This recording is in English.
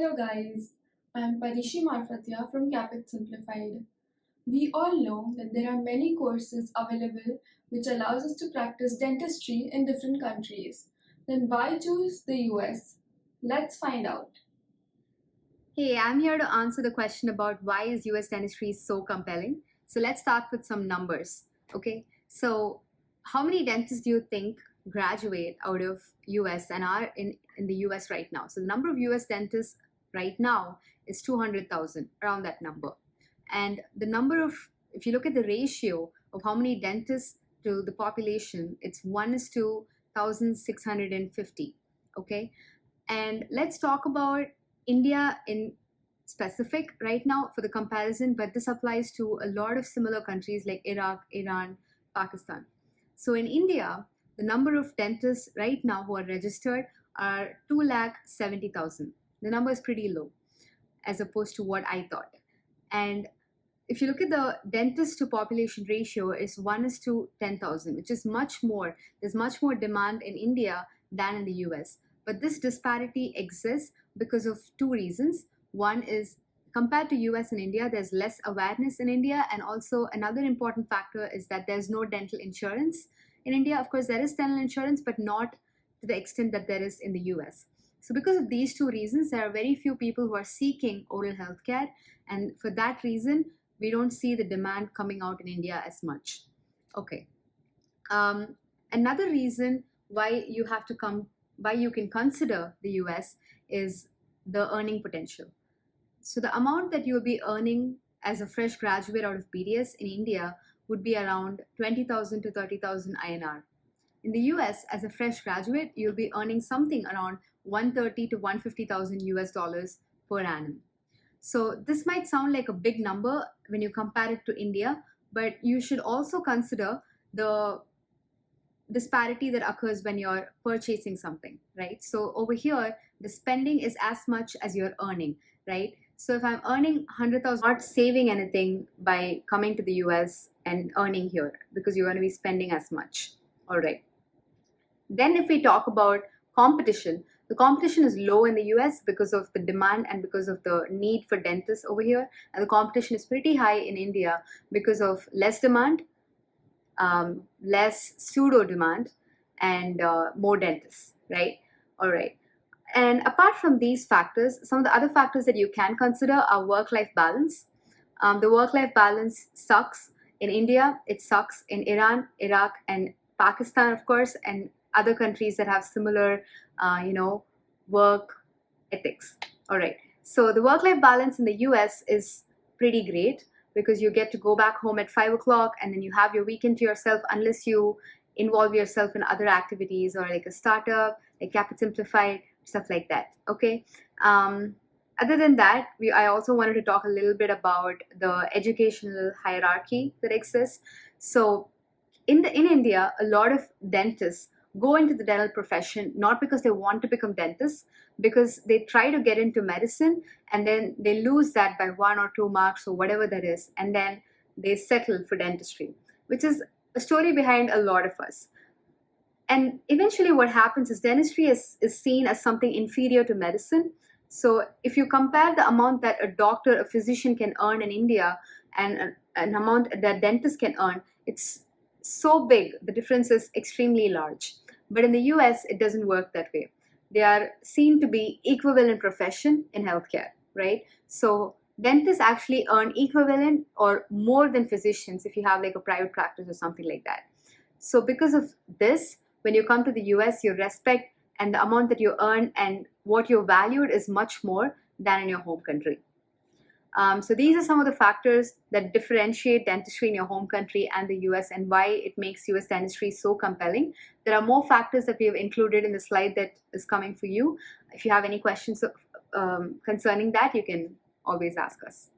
Hello guys, I am Parishi Marfatia from CAAPID Simplified. We all know that there are many courses available which allows us to practice dentistry in different countries. Then why choose the US? Let's find out. Hey, I'm here to answer the question about why is US dentistry so compelling. So let's start with some numbers. Okay, so how many dentists do you think graduate out of US and are in the US right now? So the number of US dentists right now is 200,000, around that number. And the number of, if you look at the ratio of how many dentists to the population, it's 1 is to 1,650. Okay, and let's talk about India in specific right now for the comparison, but this applies to a lot of similar countries like Iraq, Iran, Pakistan. So in India, the number of dentists right now who are registered are 270,000. The number is pretty low as opposed to what I thought. And if you look at the dentist to population ratio, is 1 is to 10,000, which is much more. There's much more demand in India than in the US. But this disparity exists because of two reasons. One is, compared to US and India, there's less awareness in India, and also another important factor is that there's no dental insurance. In India, of course, there is dental insurance, but not to the extent that there is in the US. So because of these two reasons, there are very few people who are seeking oral health care, and for that reason, we don't see the demand coming out in India as much. Okay. Another reason why you can consider the US is the earning potential. So the amount that you'll be earning as a fresh graduate out of BDS in India would be around 20,000 to 30,000 INR. In the US, as a fresh graduate, you'll be earning something around 130 to 150,000 US dollars per annum. So this might sound like a big number when you compare it to India, but you should also consider the disparity that occurs when you're purchasing something, right? So over here, the spending is as much as you're earning, right? So if I'm earning 100,000, not saving anything by coming to the US and earning here because you're going to be spending as much. All right. Then if we talk about competition, the competition is low in the US because of the demand and because of the need for dentists over here. And the competition is pretty high in India because of less demand, less pseudo demand, and more dentists, right? All right. And apart from these factors, some of the other factors that you can consider are work-life balance. The work-life balance sucks in India. It sucks in Iran, Iraq, and Pakistan, of course, and other countries that have similar, work ethics. All right. So the work-life balance in the US is pretty great because you get to go back home at 5 o'clock and then you have your weekend to yourself unless you involve yourself in other activities or like a startup, like CAAPID Simplified, stuff like that. Okay. Other than that, I also wanted to talk a little bit about the educational hierarchy that exists. So in India, a lot of dentists go into the dental profession not because they want to become dentists, because they try to get into medicine and then they lose that by 1 or 2 marks or whatever that is, and then they settle for dentistry, which is a story behind a lot of us. And eventually what happens is dentistry is seen as something inferior to medicine. So if you compare the amount that a doctor, a physician can earn in India and an amount that dentists can earn, it's so big, the difference is extremely large. But in the US, it doesn't work that way. They are seen to be equivalent profession in healthcare, right? So dentists actually earn equivalent or more than physicians if you have like a private practice or something like that. So because of this, when you come to the US, your respect and the amount that you earn and what you're valued is much more than in your home country. So these are some of the factors that differentiate dentistry in your home country and the US and why it makes US dentistry so compelling. There are more factors that we have included in the slide that is coming for you. If you have any questions concerning that, you can always ask us.